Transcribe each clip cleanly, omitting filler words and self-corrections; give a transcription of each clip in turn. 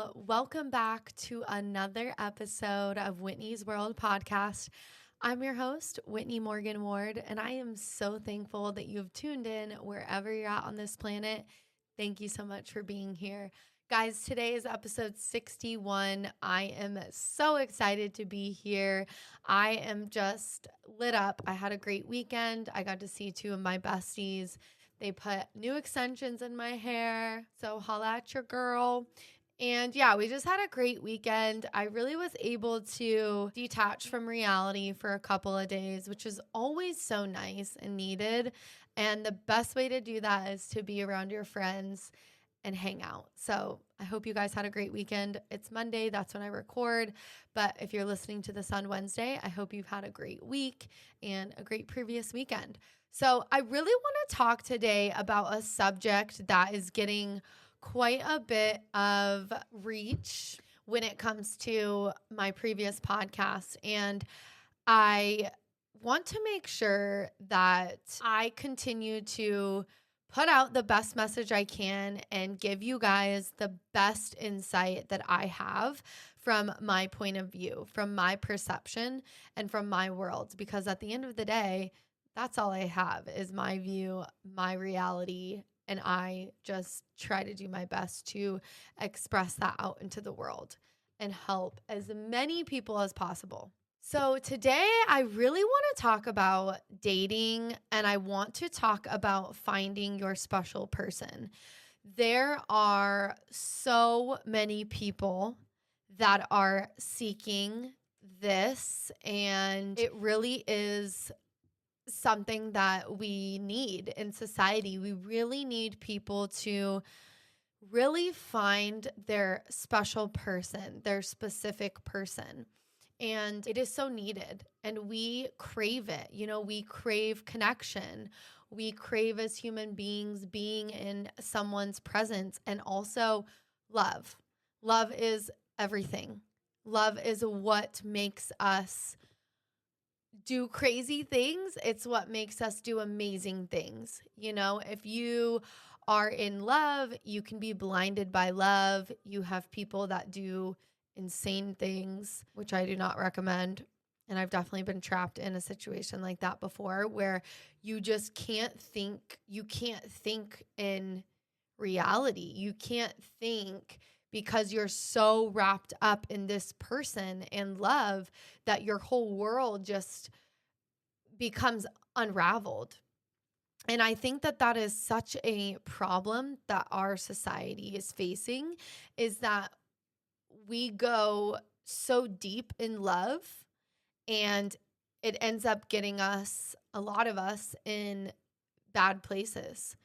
Well, welcome back to another episode of Whitney's World Podcast. I'm your host, Whitney Morgan Ward, and I am so thankful that you've tuned in wherever you're at on this planet. Thank you so much for being here. Guys, today is episode 61. I am so excited to be here. I am just lit up. I had a great weekend. I got to see two of my besties. They put new extensions in my hair, so holla at your girl. And yeah, we just had a great weekend. I really was able to detach from reality for a couple of days, which is always so nice and needed. And the best way to do that is to be around your friends and hang out. So I hope you guys had a great weekend. It's Monday. That's when I record. But if you're listening to this on Wednesday, I hope you've had a great week and a great previous weekend. So I really want to talk today about a subject that is getting quite a bit of reach when it comes to my previous podcast. And I want to make sure that I continue to put out the best message I can and give you guys the best insight that I have from my point of view, from my perception, and from my world. Because at the end of the day, that's all I have is my view, my reality, and I just try to do my best to express that out into the world and help as many people as possible. So today I really want to talk about dating, and I want to talk about finding your special person. There are so many people that are seeking this, and it really is something that we need in society. We really need people to really find their special person, their specific person. And it is so needed. And we crave it. You know, we crave connection. We crave as human beings being in someone's presence, and also love. Love is everything. Love is what makes us do crazy things. It's what makes us do amazing things. You know, if you are in love, you can be blinded by love. You have people that do insane things, which I do not recommend. And I've definitely been trapped in a situation like that before, where you just can't think. You can't think in reality. You can't think because you're so wrapped up in this person and love that your whole world just becomes unraveled. And I think that that is such a problem that our society is facing, is that we go so deep in love and it ends up getting us, a lot of us, in bad places.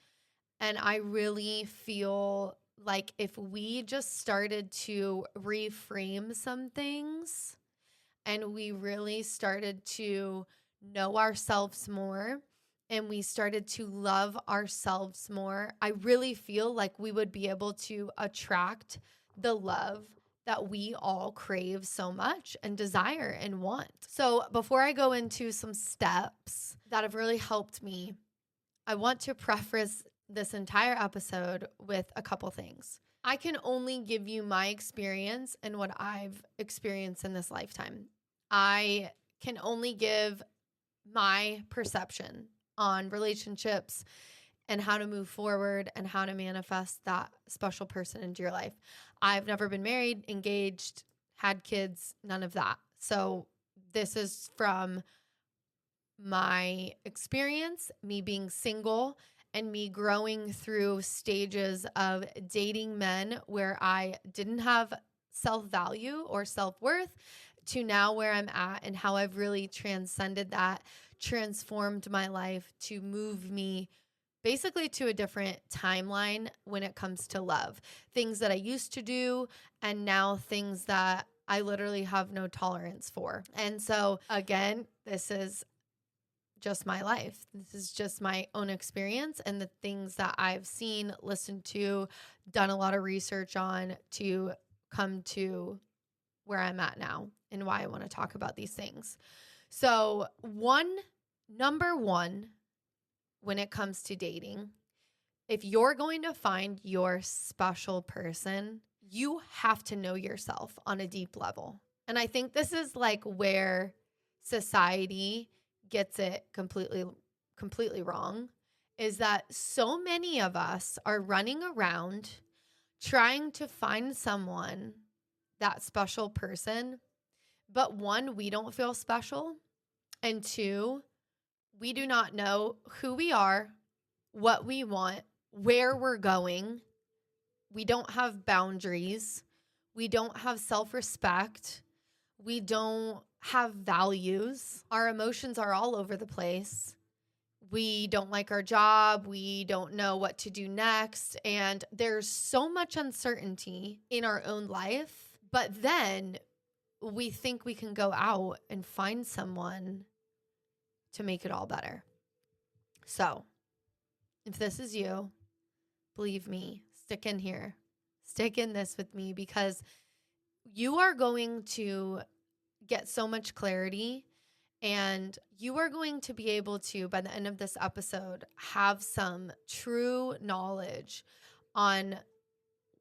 And I really feel like if we just started to reframe some things and we really started to know ourselves more and we started to love ourselves more, I really feel like we would be able to attract the love that we all crave so much and desire and want. So before I go into some steps that have really helped me, I want to preface this entire episode with a couple things. I can only give you my experience and what I've experienced in this lifetime. I can only give my perception on relationships and how to move forward and how to manifest that special person into your life. I've never been married, engaged, had kids, none of that. So this is from my experience, me being single, and me growing through stages of dating men where I didn't have self-value or self-worth, to now where I'm at and how I've really transcended that, transformed my life to move me basically to a different timeline when it comes to love. Things that I used to do and now things that I literally have no tolerance for. And so again, this is just my life. This is just my own experience and the things that I've seen, listened to, done a lot of research on to come to where I'm at now and why I want to talk about these things. So number one, when it comes to dating, if you're going to find your special person, you have to know yourself on a deep level. And I think this is like where society gets it completely wrong, is that so many of us are running around trying to find someone, that special person, but one, we don't feel special, and two, we do not know who we are, what we want, where we're going. We don't have boundaries. We don't have self-respect. We don't have values. Our emotions are all over the place. We don't like our job. We don't know what to do next. And there's so much uncertainty in our own life. But then we think we can go out and find someone to make it all better. So if this is you, believe me, stick in here. Stick in this with me, because you are going to get so much clarity, and you are going to be able to, by the end of this episode, have some true knowledge on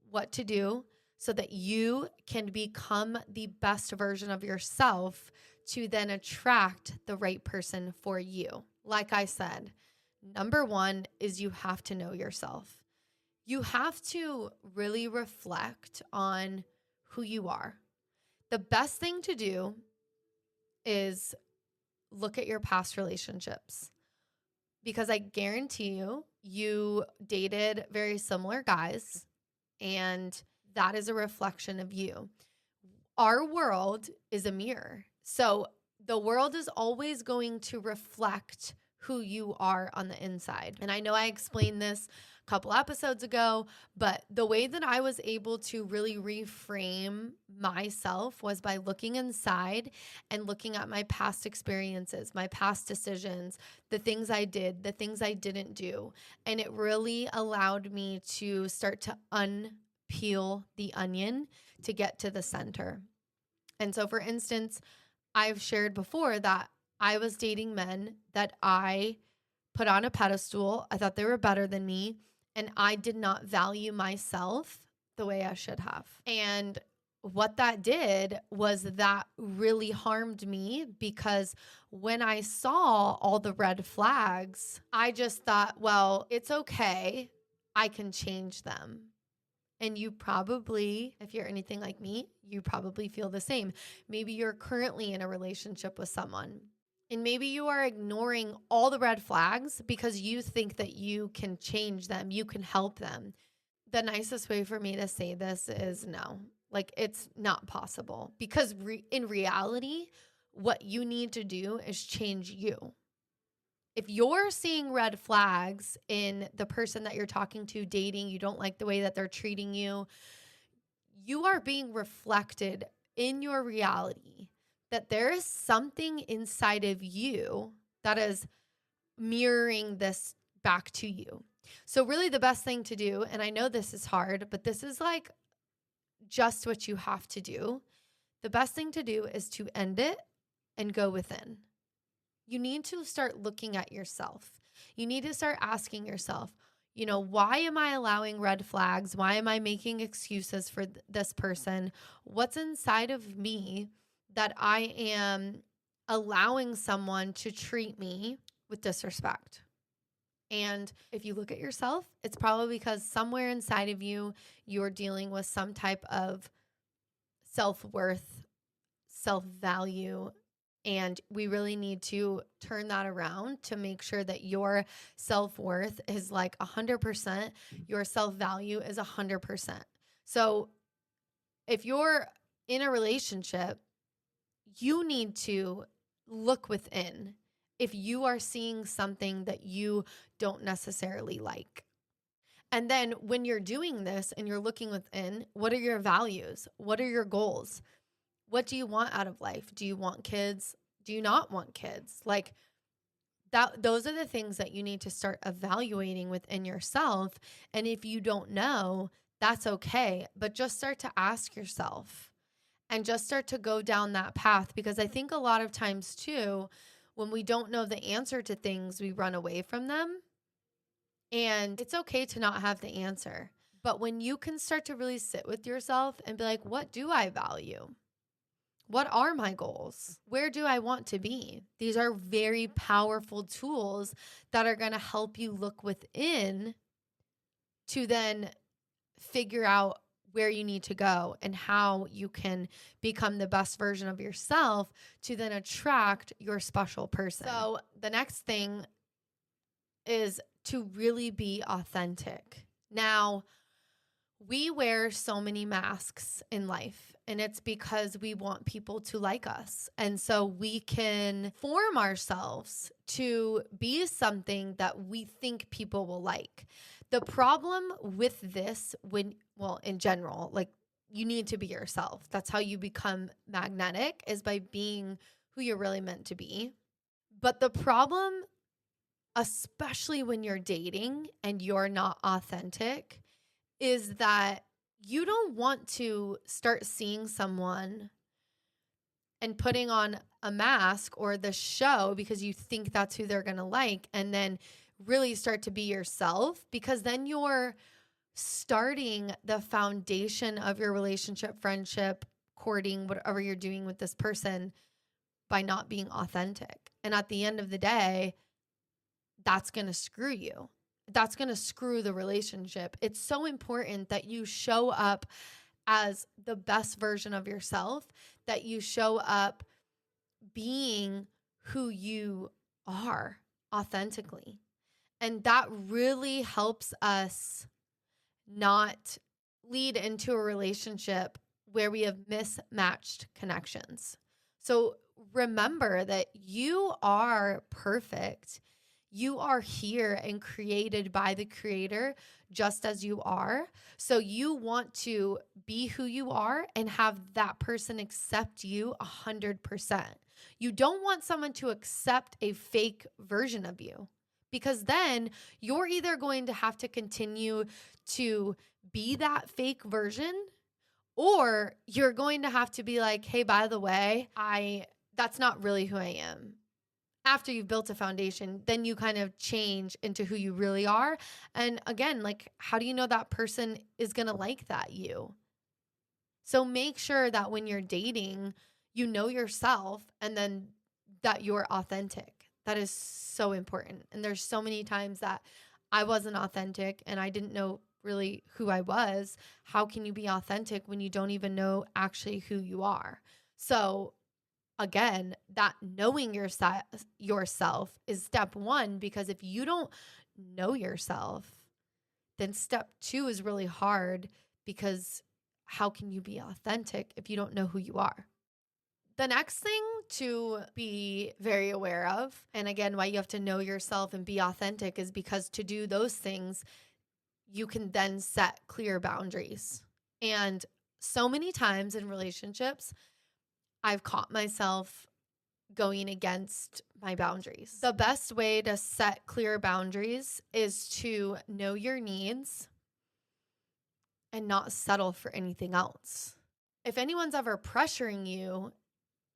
what to do so that you can become the best version of yourself to then attract the right person for you. Like I said, number one is you have to know yourself. You have to really reflect on who you are. The best thing to do is look at your past relationships, because I guarantee you dated very similar guys, and that is a reflection of you. Our world is a mirror. So the world is always going to reflect who you are on the inside. And I know I explained this a couple episodes ago, but the way that I was able to really reframe myself was by looking inside and looking at my past experiences, my past decisions, the things I did, the things I didn't do. And it really allowed me to start to unpeel the onion to get to the center. And so, for instance, I've shared before that I was dating men that I put on a pedestal. I thought they were better than me, and I did not value myself the way I should have. And what that did was that really harmed me, because when I saw all the red flags, I just thought, well, it's okay. I can change them. And you probably, if you're anything like me, you probably feel the same. Maybe you're currently in a relationship with someone, and maybe you are ignoring all the red flags because you think that you can change them, you can help them. The nicest way for me to say this is no. Like, it's not possible, because in reality, what you need to do is change you. If you're seeing red flags in the person that you're talking to, dating, you don't like the way that they're treating you, you are being reflected in your reality that there is something inside of you that is mirroring this back to you. So really the best thing to do, and I know this is hard, but this is like just what you have to do. The best thing to do is to end it and go within. You need to start looking at yourself. You need to start asking yourself, why am I allowing red flags? Why am I making excuses for this person? What's inside of me that I am allowing someone to treat me with disrespect? And if you look at yourself, it's probably because somewhere inside of you, you're dealing with some type of self-worth, self-value. And we really need to turn that around to make sure that your self-worth is like 100%, your self-value is 100%. So if you're in a relationship, you need to look within if you are seeing something that you don't necessarily like. And then when you're doing this and you're looking within, what are your values? What are your goals? What do you want out of life? Do you want kids? Do you not want kids? Like that, those are the things that you need to start evaluating within yourself. And if you don't know, that's okay. But just start to ask yourself and just start to go down that path. Because I think a lot of times too, when we don't know the answer to things, we run away from them. And it's okay to not have the answer. But when you can start to really sit with yourself and be like, what do I value? What are my goals? Where do I want to be? These are very powerful tools that are going to help you look within to then figure out where you need to go and how you can become the best version of yourself to then attract your special person. So the next thing is to really be authentic. Now, we wear so many masks in life, and it's because we want people to like us. And so we can form ourselves to be something that we think people will like. The problem with this, in general, like, you need to be yourself. That's how you become magnetic, is by being who you're really meant to be. But the problem, especially when you're dating and you're not authentic, is that you don't want to start seeing someone and putting on a mask or the show because you think that's who they're going to like, and then really start to be yourself, because then you're starting the foundation of your relationship, friendship, courting, whatever you're doing with this person, by not being authentic. And at the end of the day, that's going to screw you. That's going to screw the relationship. It's so important that you show up as the best version of yourself, that you show up being who you are authentically. And that really helps us not lead into a relationship where we have mismatched connections. So remember that you are perfect. You are here and created by the Creator just as you are. So you want to be who you are and have that person accept you 100%. You don't want someone to accept a fake version of you, because then you're either going to have to continue to be that fake version, or you're going to have to be like, hey, by the way, that's not really who I am. After you've built a foundation, then you kind of change into who you really are. And again, like, how do you know that person is going to like you? So make sure that when you're dating, you know yourself, and then that you're authentic. That is so important. And there's so many times that I wasn't authentic and I didn't know really who I was. How can you be authentic when you don't even know actually who you are? So again, that knowing yourself is step one, because if you don't know yourself, then step two is really hard, because how can you be authentic if you don't know who you are? The next thing to be very aware of, and again, why you have to know yourself and be authentic, is because to do those things, you can then set clear boundaries. And so many times in relationships, I've caught myself going against my boundaries. The best way to set clear boundaries is to know your needs and not settle for anything else. If anyone's ever pressuring you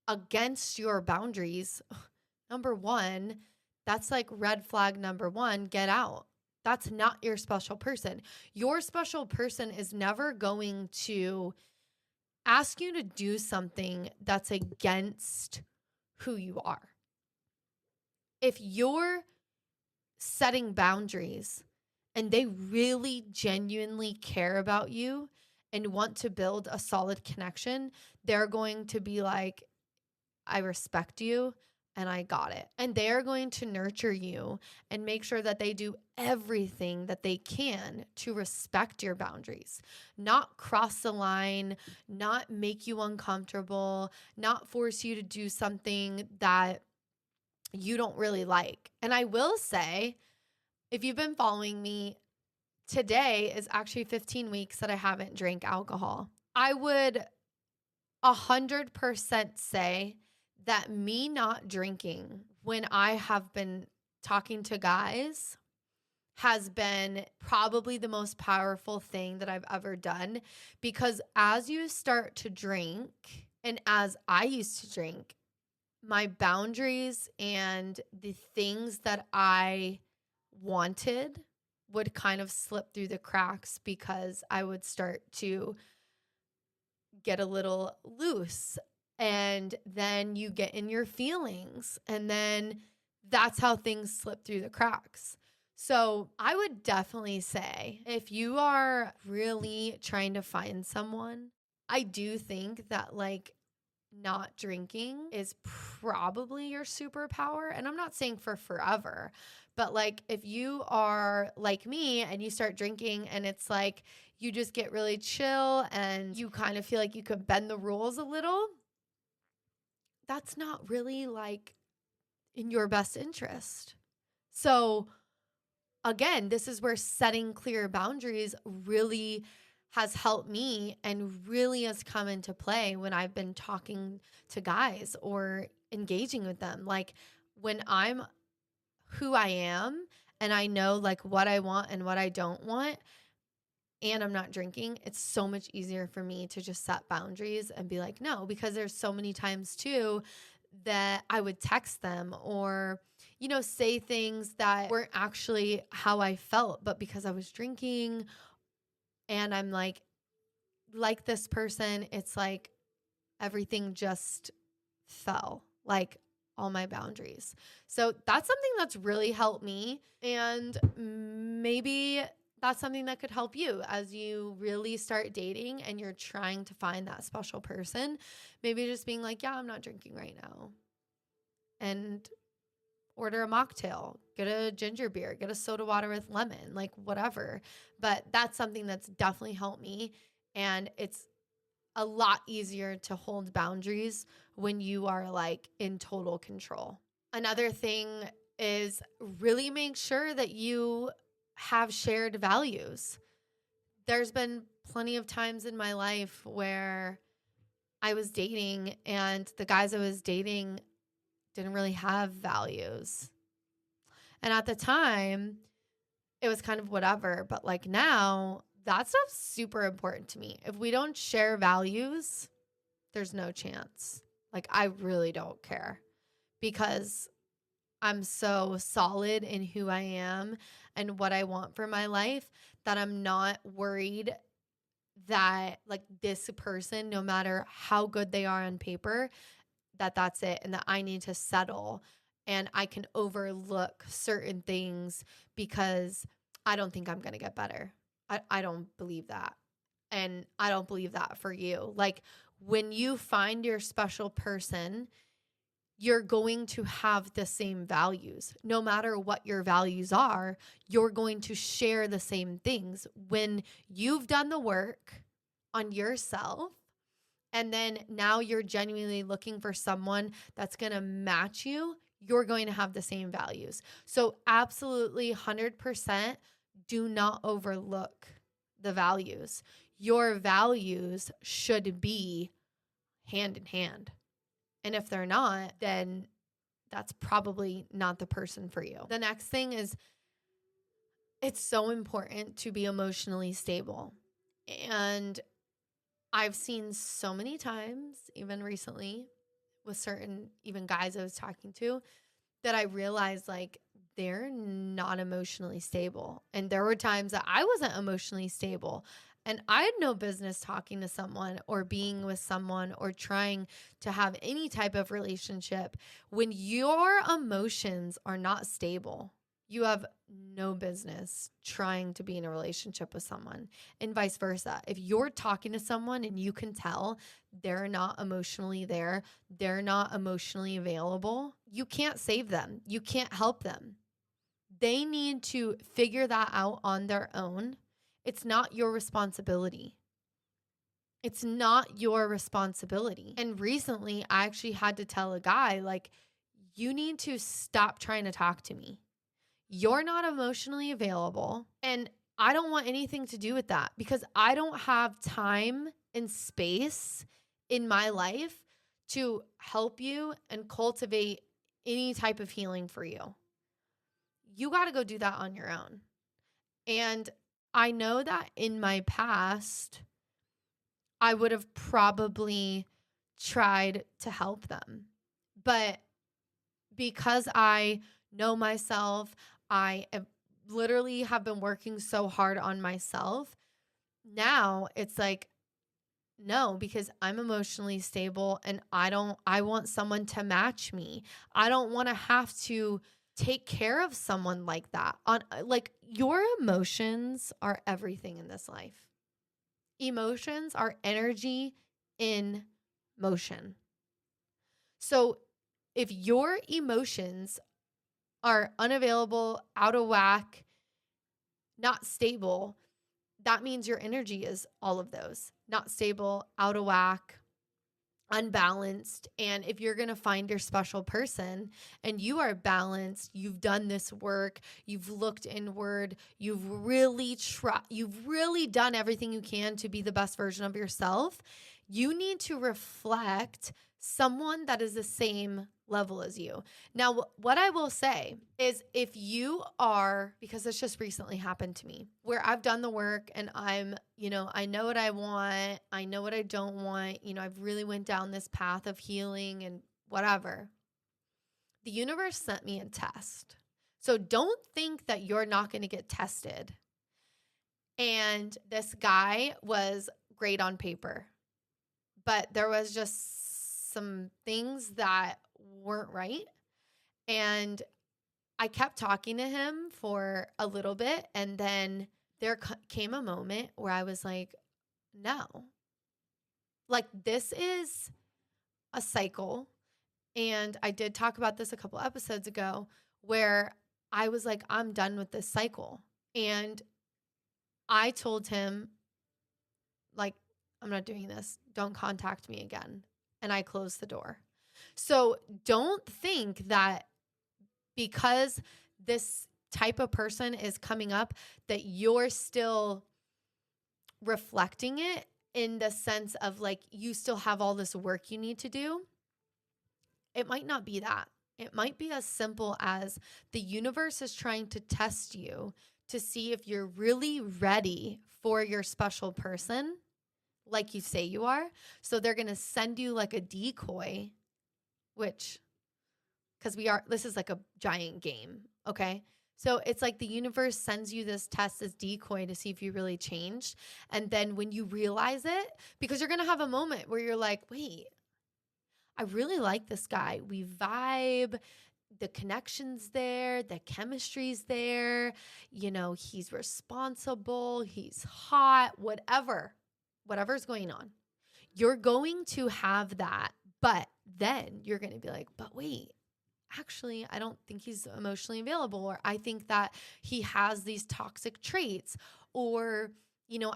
against your boundaries, number one, that's like red flag number one, get out. That's not your special person. Your special person is never going to ask you to do something that's against who you are. If you're setting boundaries and they really genuinely care about you and want to build a solid connection, they're going to be like, I respect you and I got it. And they are going to nurture you and make sure that they do everything that they can to respect your boundaries, not cross the line, not make you uncomfortable, not force you to do something that you don't really like. And I will say, if you've been following me, today is actually 15 weeks that I haven't drank alcohol. I would 100% say that me not drinking when I have been talking to guys has been probably the most powerful thing that I've ever done, because as you start to drink, and as I used to drink, my boundaries and the things that I wanted would kind of slip through the cracks because I would start to get a little loose, and then you get in your feelings, and then that's how things slip through the cracks. So I would definitely say if you are really trying to find someone, I do think that like not drinking is probably your superpower. And I'm not saying for forever, but like if you are like me and you start drinking and it's like you just get really chill and you kind of feel like you could bend the rules a little, that's not really like in your best interest. So again, this is where setting clear boundaries really has helped me and really has come into play when I've been talking to guys or engaging with them. Like when I'm who I am and I know like what I want and what I don't want, and I'm not drinking, it's so much easier for me to just set boundaries and be like, no, because there's so many times too that I would text them or, you know, say things that weren't actually how I felt, but because I was drinking and I'm like this person, it's like everything just fell, like all my boundaries. So that's something that's really helped me. And maybe that's something that could help you as you really start dating and you're trying to find that special person. Maybe just being like, yeah, I'm not drinking right now. And order a mocktail, get a ginger beer, get a soda water with lemon, like whatever. But that's something that's definitely helped me. And it's a lot easier to hold boundaries when you are like in total control. Another thing is really make sure that you have shared values. There's been plenty of times in my life where I was dating and the guys I was dating didn't really have values. And at the time, it was kind of whatever. But like now, that stuff's super important to me. If we don't share values, there's no chance. Like I really don't care because I'm so solid in who I am and what I want for my life that I'm not worried that like this person, no matter how good they are on paper, that's it and that I need to settle and I can overlook certain things because I don't think I'm going to get better. I don't believe that. And I don't believe that for you. Like when you find your special person, you're going to have the same values. No matter what your values are, you're going to share the same things. When you've done the work on yourself, and then now you're genuinely looking for someone that's going to match you, you're going to have the same values. So absolutely 100% do not overlook the values. Your values should be hand in hand. And if they're not, then that's probably not the person for you. The next thing is it's so important to be emotionally stable. And I've seen so many times, even recently, with certain even guys I was talking to, that I realized like they're not emotionally stable. And there were times that I wasn't emotionally stable. And I had no business talking to someone or being with someone or trying to have any type of relationship. When your emotions are not stable, you have no business trying to be in a relationship with someone, and vice versa. If you're talking to someone and you can tell they're not emotionally there, they're not emotionally available, you can't save them. You can't help them. They need to figure that out on their own. It's not your responsibility. It's not your responsibility. And recently, I actually had to tell a guy, like, you need to stop trying to talk to me. You're not emotionally available. And I don't want anything to do with that because I don't have time and space in my life to help you and cultivate any type of healing for you. You got to go do that on your own. And I know that in my past, I would have probably tried to help them. But because I know myself, I literally have been working so hard on myself. Now it's like, no, because I'm emotionally stable and I want someone to match me. I don't want to have to take care of someone like that. Like, your emotions are everything in this life. Emotions are energy in motion. So if your emotions are unavailable, out of whack, not stable, that means your energy is all of those. Not stable, out of whack, unbalanced. And if you're going to find your special person and you are balanced, you've done this work, you've looked inward, you've really done everything you can to be the best version of yourself, you need to reflect someone that is the same level as you. Now, what I will say is, if you are, because this just recently happened to me, where I've done the work and I know what I want, I know what I don't want, I've really went down this path of healing and whatever. The universe sent me a test. So don't think that you're not going to get tested. And this guy was great on paper, but there was just some things that weren't right. And I kept talking to him for a little bit. And then there came a moment where I was like, no, like, this is a cycle. And I did talk about this a couple episodes ago, where I was like, I'm done with this cycle. And I told him, like, I'm not doing this. Don't contact me again. And I closed the door. So don't think that because this type of person is coming up that you're still reflecting it, in the sense of like, you still have all this work you need to do. It might not be that. It might be as simple as the universe is trying to test you to see if you're really ready for your special person, like you say you are. So they're going to send you like a decoy, which, because this is like a giant game, okay? So it's like the universe sends you this test, this decoy, to see if you really changed. And then when you realize it, because you're going to have a moment where you're like, wait, I really like this guy. We vibe, the connection's there, the chemistry's there. He's responsible, he's hot, whatever's going on. You're going to have that, but then you're going to be like, but wait, actually, I don't think he's emotionally available, or I think that he has these toxic traits, or,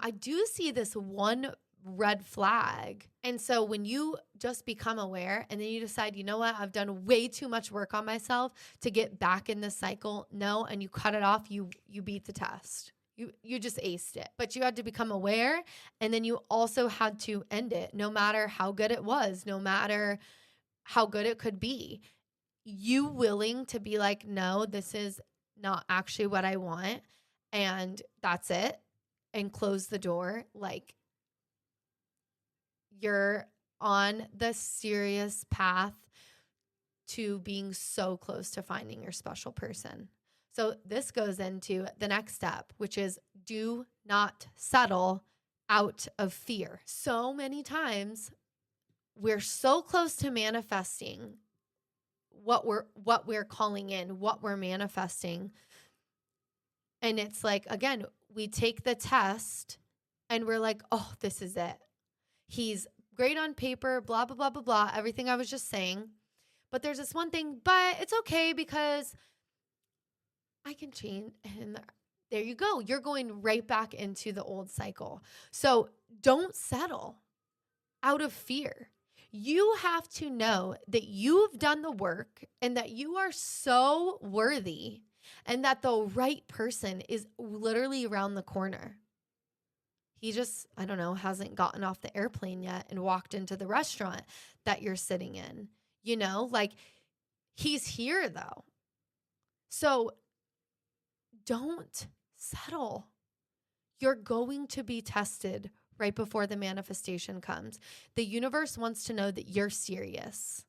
I do see this one red flag. And so when you just become aware and then you decide, you know what, I've done way too much work on myself to get back in this cycle, no, and you cut it off, you beat the test. You just aced it. But you had to become aware, and then you also had to end it, no matter how good it was, no matter how good it could be. You willing to be like, no, this is not actually what I want, and that's it, and close the door. Like, you're on the serious path to being so close to finding your special person. So this goes into the next step, which is do not settle out of fear. So many times we're so close to manifesting what we're calling in, what we're manifesting. And it's like, again, we take the test and we're like, oh, this is it. He's great on paper, blah, blah, blah, blah, blah, everything I was just saying. But there's this one thing, but it's okay because I can change. And there you go. You're going right back into the old cycle. So don't settle out of fear. You have to know that you've done the work and that you are so worthy and that the right person is literally around the corner. He just, I don't know, hasn't gotten off the airplane yet and walked into the restaurant that you're sitting in. Like, he's here though. So don't settle. You're going to be tested right before the manifestation comes. The universe wants to know that you're serious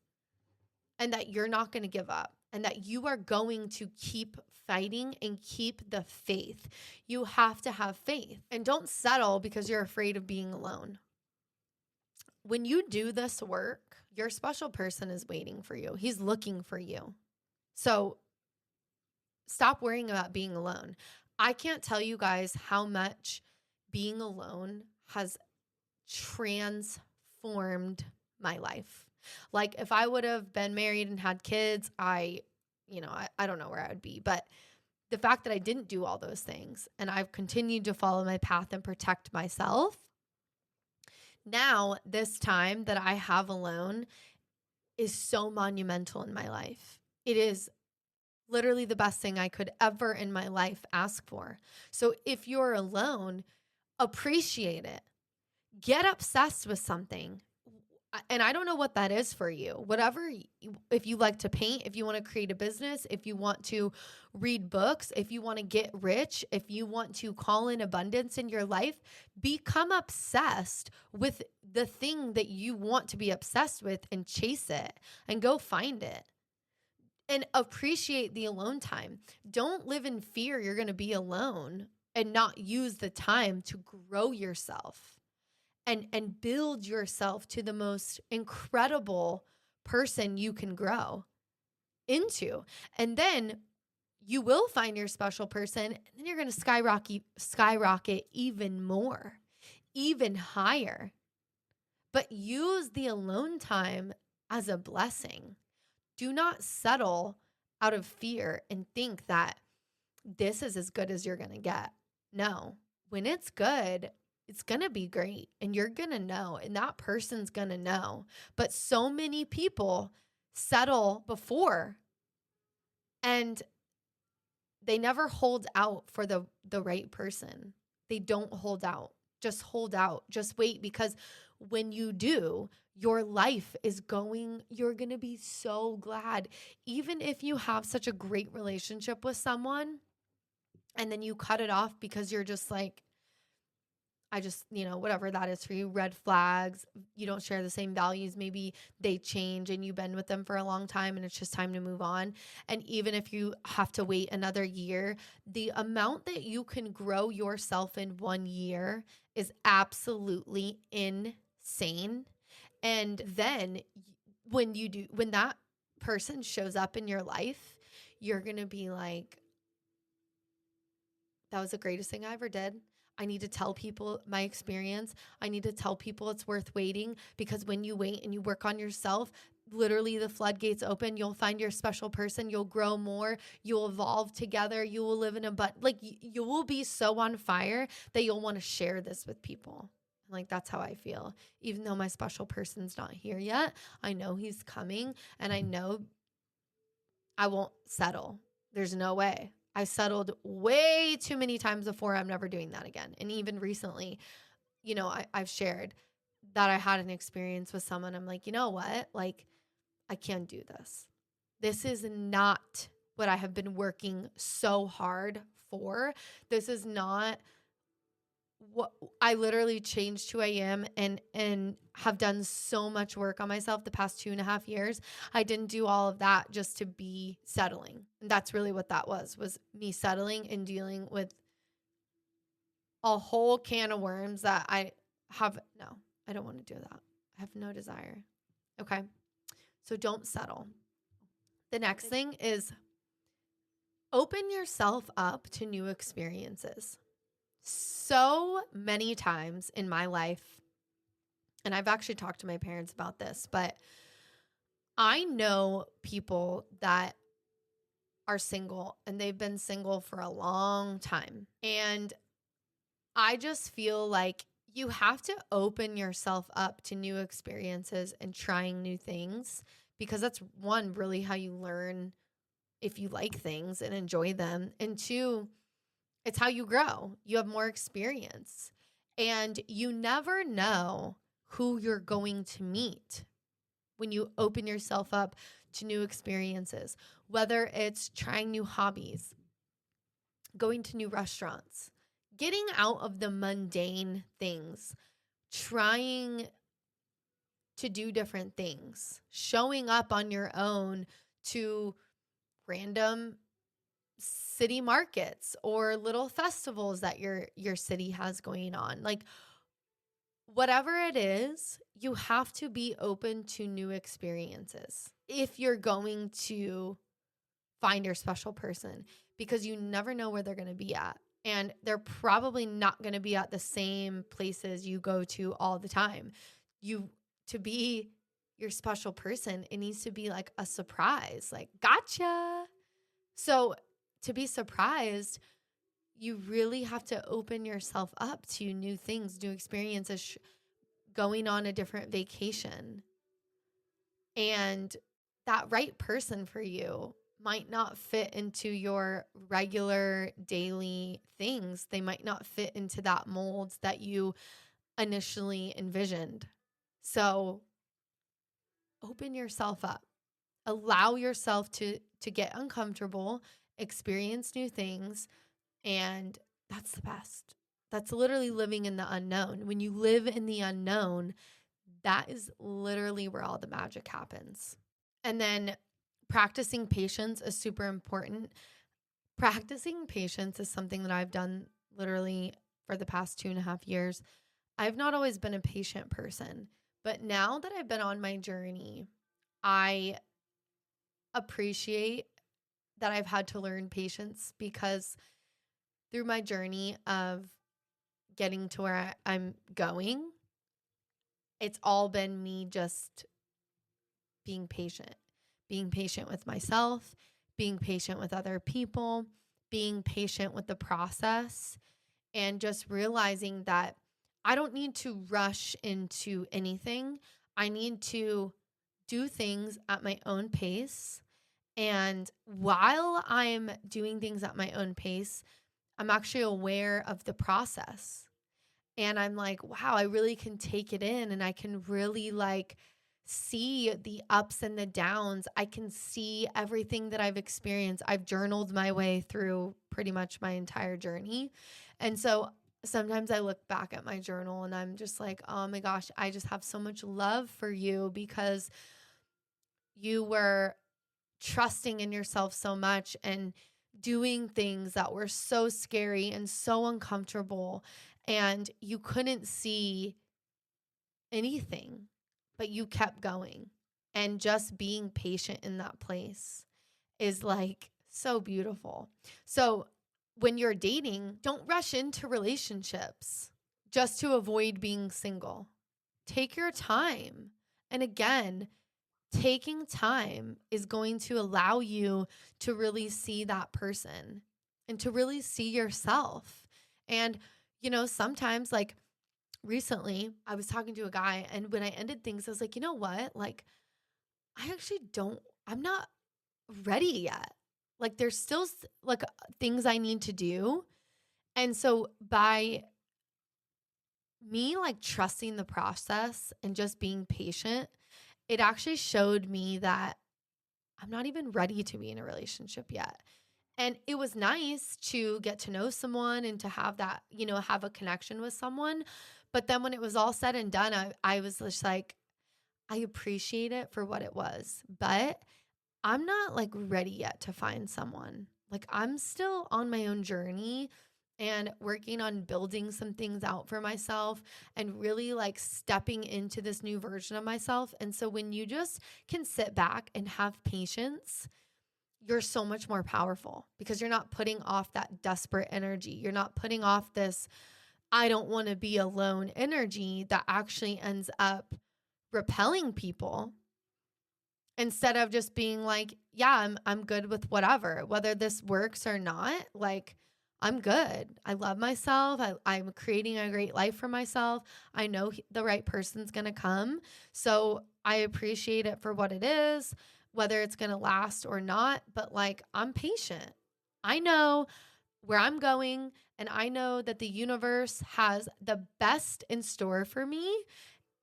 and that you're not going to give up. and that you are going to keep fighting and keep the faith. You have to have faith, and don't settle because you're afraid of being alone. When you do this work, your special person is waiting for you. He's looking for you. So stop worrying about being alone. I can't tell you guys how much being alone has transformed my life. Like if I would have been married and had kids, I don't know where I would be. But the fact that I didn't do all those things and I've continued to follow my path and protect myself, now this time that I have alone is so monumental in my life. It is literally the best thing I could ever in my life ask for. So if you're alone, appreciate it. Get obsessed with something. And I don't know what that is for you. Whatever, if you like to paint, if you want to create a business, if you want to read books, if you want to get rich, if you want to call in abundance in your life, become obsessed with the thing that you want to be obsessed with and chase it and go find it. And appreciate the alone time. Don't live in fear you're going to be alone and not use the time to grow yourself and build yourself to the most incredible person you can grow into. And then you will find your special person, and then you're going to skyrocket even more, even higher. But use the alone time as a blessing. Do not settle out of fear and think that this is as good as you're going to get. No, when it's good, it's going to be great and you're going to know, and that person's going to know. But so many people settle before and they never hold out for the right person. They don't hold out. Just hold out. Just wait, because when you do, your life is you're going to be so glad. Even if you have such a great relationship with someone and then you cut it off because you're just like, whatever that is for you, red flags, you don't share the same values, maybe they change and you've been with them for a long time and it's just time to move on. And even if you have to wait another year, the amount that you can grow yourself in 1 year is absolutely insane. And then when that person shows up in your life, you're going to be like, that was the greatest thing I ever did. I need to tell people my experience. I need to tell people it's worth waiting, because when you wait and you work on yourself, literally the floodgates open. You'll find your special person. You'll grow more. You'll evolve together. You will live in you will be so on fire that you'll want to share this with people. Like, that's how I feel. Even though my special person's not here yet, I know he's coming, and I know I won't settle. There's no way. I settled way too many times before. I'm never doing that again. And even recently, I've shared that I had an experience with someone. I'm like, you know what? Like, I can't do this. This is not what I have been working so hard for. This is not what I literally changed who I am and have done so much work on myself the past 2.5 years. I didn't do all of that just to be settling. And that's really what that was me settling and dealing with a whole can of worms that I don't want to do that. I have no desire. Okay. So don't settle. The next thing is open yourself up to new experiences. So many times in my life, and I've actually talked to my parents about this, but I know people that are single and they've been single for a long time. And I just feel like you have to open yourself up to new experiences and trying new things, because that's one, really how you learn if you like things and enjoy them. And two, it's how you grow. You have more experience, and you never know who you're going to meet when you open yourself up to new experiences, whether it's trying new hobbies, going to new restaurants, getting out of the mundane things, trying to do different things, showing up on your own to random city markets or little festivals that your city has going on. Like whatever it is, you have to be open to new experiences if you're going to find your special person, because you never know where they're going to be at. And they're probably not going to be at the same places you go to all the time. To be your special person, it needs to be like a surprise, like, gotcha. So to be surprised, you really have to open yourself up to new things, new experiences, going on a different vacation. And that right person for you might not fit into your regular daily things. They might not fit into that mold that you initially envisioned. So open yourself up. Allow yourself to get uncomfortable, experience new things, and that's the best. That's literally living in the unknown. When you live in the unknown, that is literally where all the magic happens. And then practicing patience is super important. Practicing patience is something that I've done literally for the past 2.5 years. I've not always been a patient person, but now that I've been on my journey, I appreciate that I've had to learn patience, because through my journey of getting to where I'm going, it's all been me just being patient with myself, being patient with other people, being patient with the process, and just realizing that I don't need to rush into anything. I need to do things at my own pace. And while I'm doing things at my own pace, I'm actually aware of the process. And I'm like, wow, I really can take it in, and I can really like see the ups and the downs. I can see everything that I've experienced. I've journaled my way through pretty much my entire journey. And so sometimes I look back at my journal and I'm just like, oh my gosh, I just have so much love for you, because you were trusting in yourself so much and doing things that were so scary and so uncomfortable, and you couldn't see anything, but you kept going. And just being patient in that place is like so beautiful. So when you're dating, don't rush into relationships just to avoid being single. Take your time. And again, taking time is going to allow you to really see that person and to really see yourself. And, sometimes like recently I was talking to a guy, and when I ended things, I was like, you know what? Like, I'm not ready yet. Like, there's still like things I need to do. And so by me like trusting the process and just being patient, it actually showed me that I'm not even ready to be in a relationship yet. And it was nice to get to know someone and to have that, have a connection with someone. But then when it was all said and done, I was just like, I appreciate it for what it was, but I'm not like ready yet to find someone. Like, I'm still on my own journey and working on building some things out for myself and really like stepping into this new version of myself. And so when you just can sit back and have patience, you're so much more powerful, because you're not putting off that desperate energy. You're not putting off this, I don't want to be alone energy that actually ends up repelling people, instead of just being like, yeah, I'm good with whatever, whether this works or not. Like, I'm good. I love myself. I'm creating a great life for myself. I know the right person's going to come. So I appreciate it for what it is, whether it's going to last or not. But like, I'm patient. I know where I'm going, and I know that the universe has the best in store for me.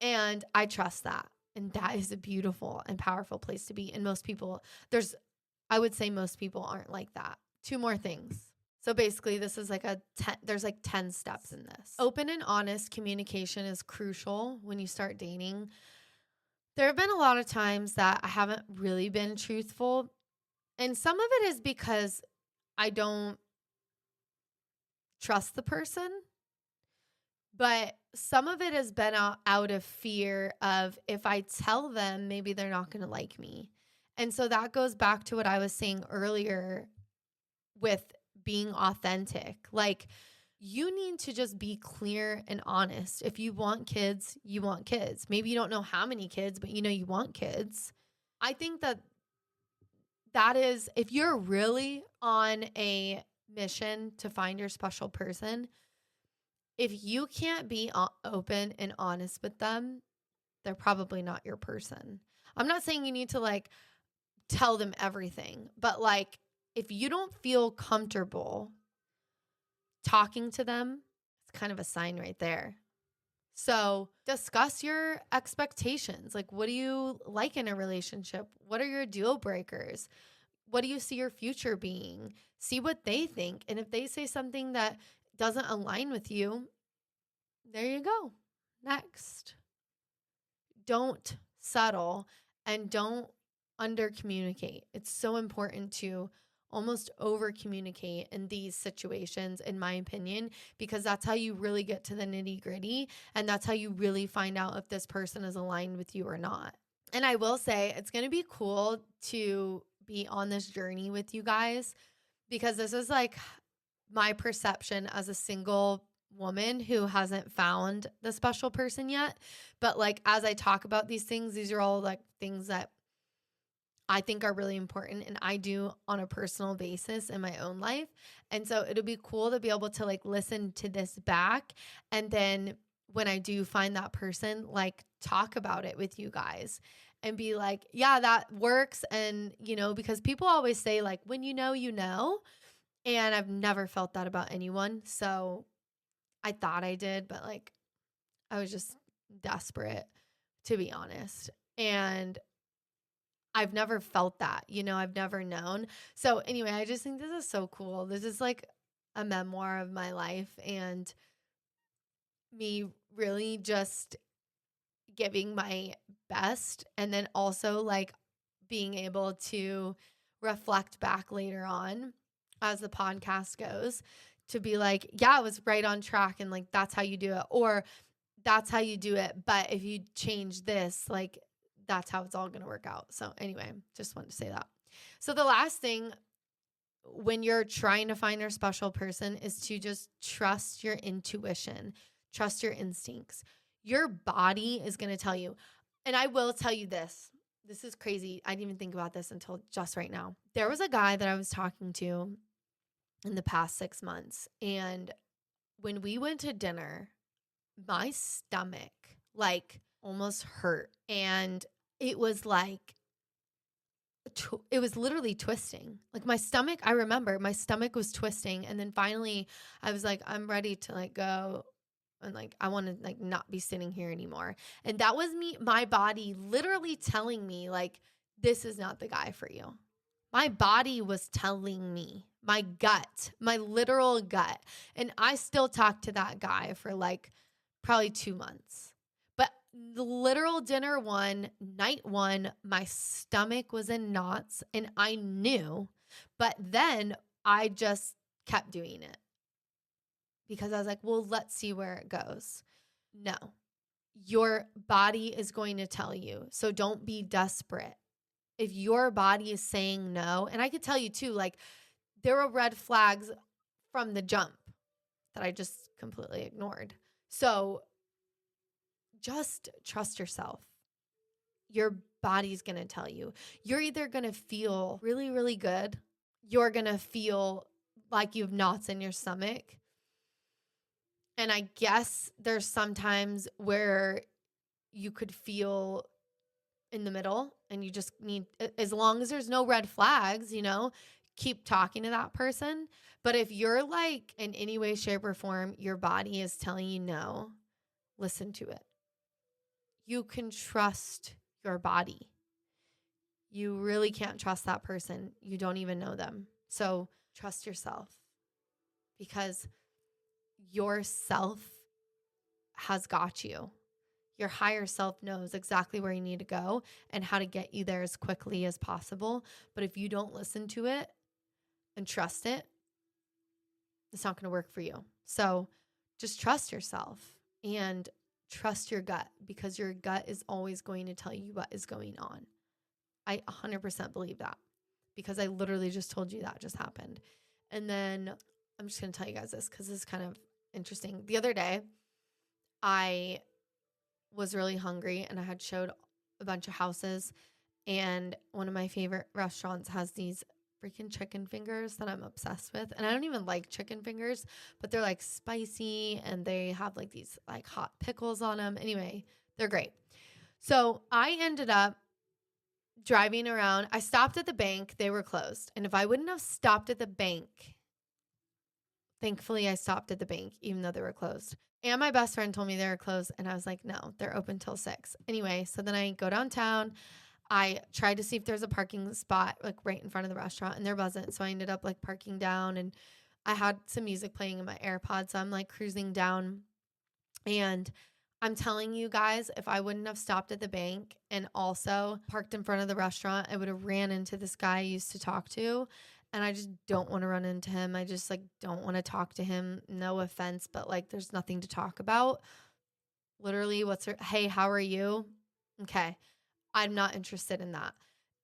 And I trust that. And that is a beautiful and powerful place to be. And I would say most people aren't like that. 2 more things. So basically, this is like there's like 10 steps in this. Open and honest communication is crucial when you start dating. There have been a lot of times that I haven't really been truthful, And some of it is because I don't trust the person, but some of it has been out of fear of if I tell them, maybe they're not going to like me. And so that goes back to what I was saying earlier with being authentic. Like, you need to just be clear and honest. If you want kids, you want kids. Maybe you don't know how many kids, but you know you want kids. I think that is, if you're really on a mission to find your special person, if you can't be open and honest with them, they're probably not your person. I'm not saying you need to like tell them everything, but like if you don't feel comfortable talking to them, it's kind of a sign right there. So discuss your expectations. Like, what do you like in a relationship? What are your deal breakers? What do you see your future being? See what they think. And if they say something that doesn't align with you, there you go. Next. Don't settle and don't under communicate. It's so important to almost over communicate in these situations, in my opinion, because that's how you really get to the nitty gritty. And that's how you really find out if this person is aligned with you or not. And I will say it's going to be cool to be on this journey with you guys, because this is like my perception as a single woman who hasn't found the special person yet. But like, as I talk about these things, these are all like things that I think are really important and I do on a personal basis in my own life. And so it'll be cool to be able to like listen to this back. And then when I do find that person, like talk about it with you guys and be like, yeah, that works. And, you know, because people always say like, when you know, you know. And I've never felt that about anyone. So I thought I did, but like I was just desperate, to be honest. And I've never felt that, you know, I've never known. So anyway, I just think this is so cool. This is like a memoir of my life and me really just giving my best, and then also like being able to reflect back later on as the podcast goes to be like, yeah, I was right on track and like that's how you do it, or that's how you do it, but if you change this, like that's how it's all going to work out. So anyway, just wanted to say that. So the last thing when you're trying to find your special person is to just trust your intuition, trust your instincts. Your body is going to tell you. And I will tell you this. This is crazy. I didn't even think about this until just right now. There was a guy that I was talking to in the past 6 months. And when we went to dinner, my stomach like almost hurt. And it was like, it was literally twisting. Like my stomach, I remember my stomach was twisting. And then finally I was like, I'm ready to like go. And like, I want to like not be sitting here anymore. And that was me, my body literally telling me like, this is not the guy for you. My body was telling me, my gut, my literal gut. And I still talked to that guy for like probably 2 months. But the literal dinner one, night one, my stomach was in knots and I knew. But then I just kept doing it because I was like, well, let's see where it goes. No, your body is going to tell you. So don't be desperate. If your body is saying no, and I could tell you too, like there were red flags from the jump that I just completely ignored. So just trust yourself. Your body's going to tell you. You're either going to feel really, really good. You're going to feel like you have knots in your stomach. And I guess there's sometimes where you could feel in the middle and you just need, as long as there's no red flags, you know, keep talking to that person. But if you're like in any way, shape, or form, your body is telling you no, listen to it. You can trust your body. You really can't trust that person. You don't even know them. So trust yourself, because yourself has got you. Your higher self knows exactly where you need to go and how to get you there as quickly as possible. But if you don't listen to it and trust it, it's not going to work for you. So just trust yourself and trust your gut, because your gut is always going to tell you what is going on. I 100% believe that, because I literally just told you that just happened. And then I'm just going to tell you guys this because this is kind of interesting. The other day, I was really hungry and I had showed a bunch of houses, and one of my favorite restaurants has these freaking chicken fingers that I'm obsessed with. And I don't even like chicken fingers, but they're like spicy and they have like these like hot pickles on them. Anyway, they're great. So I ended up driving around. I stopped at the bank. They were closed. And if I wouldn't have stopped at the bank, thankfully I stopped at the bank even though they were closed. And my best friend told me they were closed, and I was like, no, they're open till 6. Anyway, so then I go downtown. I tried to see if there's a parking spot like right in front of the restaurant, and there wasn't. So I ended up like parking down, and I had some music playing in my AirPods. So I'm like cruising down, and I'm telling you guys, if I wouldn't have stopped at the bank and also parked in front of the restaurant, I would have ran into this guy I used to talk to. And I just don't want to run into him. I just like don't want to talk to him. No offense, but like there's nothing to talk about. Literally, hey, how are you? Okay. I'm not interested in that.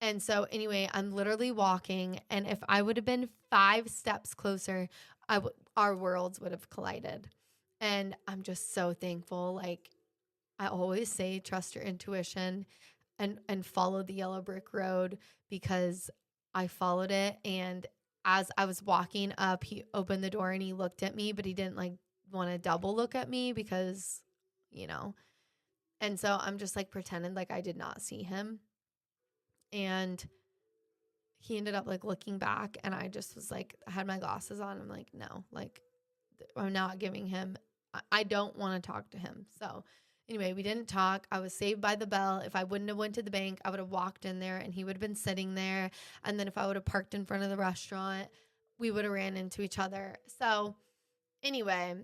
And so anyway, I'm literally walking, and if I would have been 5 steps closer, our worlds would have collided. And I'm just so thankful. Like I always say, trust your intuition and follow the yellow brick road, because I followed it. And as I was walking up, he opened the door and he looked at me, but he didn't like want to double look at me because, you know. And so I'm just like pretending like I did not see him. And he ended up like looking back, and I just was like, I had my glasses on. I'm like, no, like I'm not giving him, I don't want to talk to him. So anyway, we didn't talk. I was saved by the bell. If I wouldn't have went to the bank, I would have walked in there and he would have been sitting there. And then if I would have parked in front of the restaurant, we would have ran into each other. So anyway,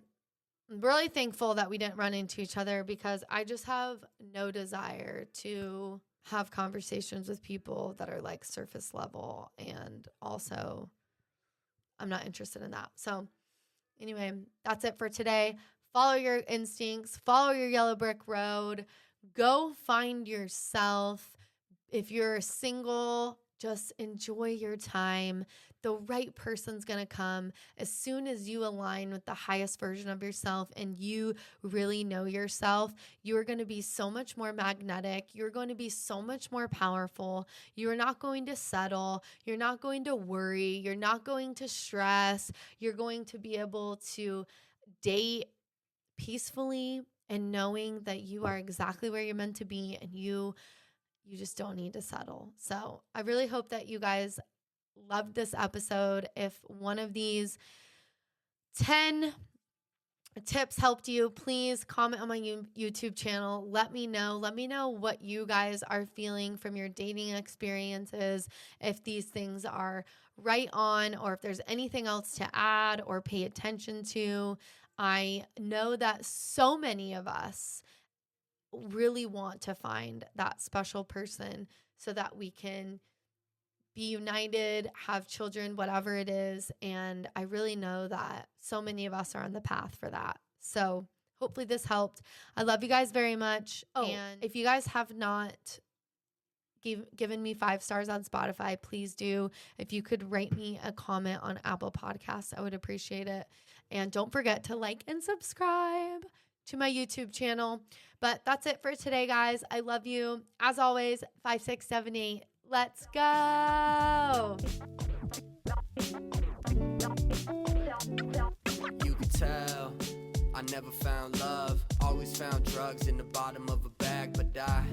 I'm really thankful that we didn't run into each other, because I just have no desire to have conversations with people that are like surface level. And also I'm not interested in that. So anyway, that's it for today. Follow your instincts, follow your yellow brick road, go find yourself. If you're single, just enjoy your time. The right person's going to come as soon as you align with the highest version of yourself and you really know yourself. You are going to be so much more magnetic. You're going to be so much more powerful. You're not going to settle. You're not going to worry. You're not going to stress. You're going to be able to date peacefully and knowing that you are exactly where you're meant to be, and you just don't need to settle. So I really hope that you guys loved this episode. If one of these 10 tips helped you, please comment on my YouTube channel. Let me know. Let me know what you guys are feeling from your dating experiences, if these things are right on, or if there's anything else to add or pay attention to. I know that so many of us really want to find that special person so that we can be united, have children, whatever it is. And I really know that so many of us are on the path for that. So hopefully this helped. I love you guys very much. And if you guys have not given me 5 stars on Spotify, please do. If you could write me a comment on Apple Podcasts, I would appreciate it. And don't forget to like and subscribe to my YouTube channel. But that's it for today, guys. I love you. As always, 5, 6, 7, 8. Let's go. You can tell I never found love. Always found drugs in the bottom of a bag. But I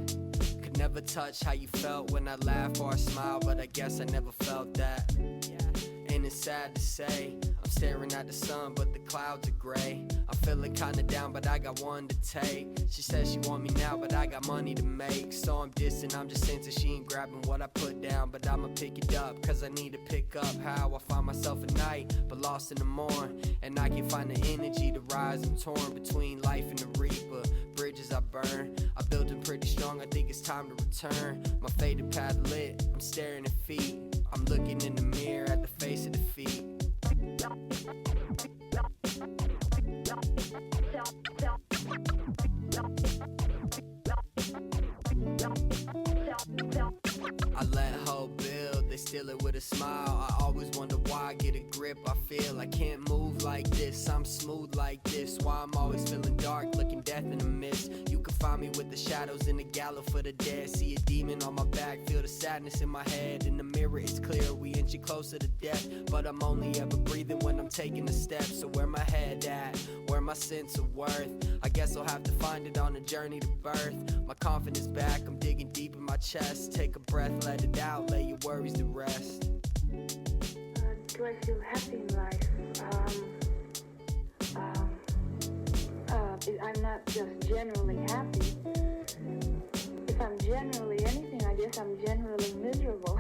could never touch how you felt when I laugh or I smile. But I guess I never felt that. And it's sad to say, I'm staring at the sun, but the clouds are gray. I feeling kinda down, but I got one to take. She says she want me now, but I got money to make. So I'm dissing, I'm just sensing she ain't grabbing what I put down. But I'ma pick it up, cause I need to pick up how I find myself at night, but lost in the morn. And I can find the energy to rise. I'm torn between life and the reaper. Bridges I burn, I built them pretty strong, I think it's time to return. My faded pad lit, I'm staring at feet. I'm looking in the mirror at the face of defeat. I let hope build, they steal it with a smile. I always wonder why I get a grip. I feel I can't move like this, I'm smooth like this. Why I'm always feeling dark, looking death in the mist. You can find me with the shadows in the gallow for the dead. See a demon on my back, feel the sadness in my head. In the mirror it's clear, we inching closer to death. But I'm only ever breathing when I'm taking a step. So where my head at, where my sense of worth? I guess I'll have to find it on the journey to birth. My confidence back, I'm digging deep in my chest. Take a breath, let it out, lay your worries to rest. Do I feel happy in life? I'm not just generally happy. If I'm generally anything, I guess I'm generally miserable.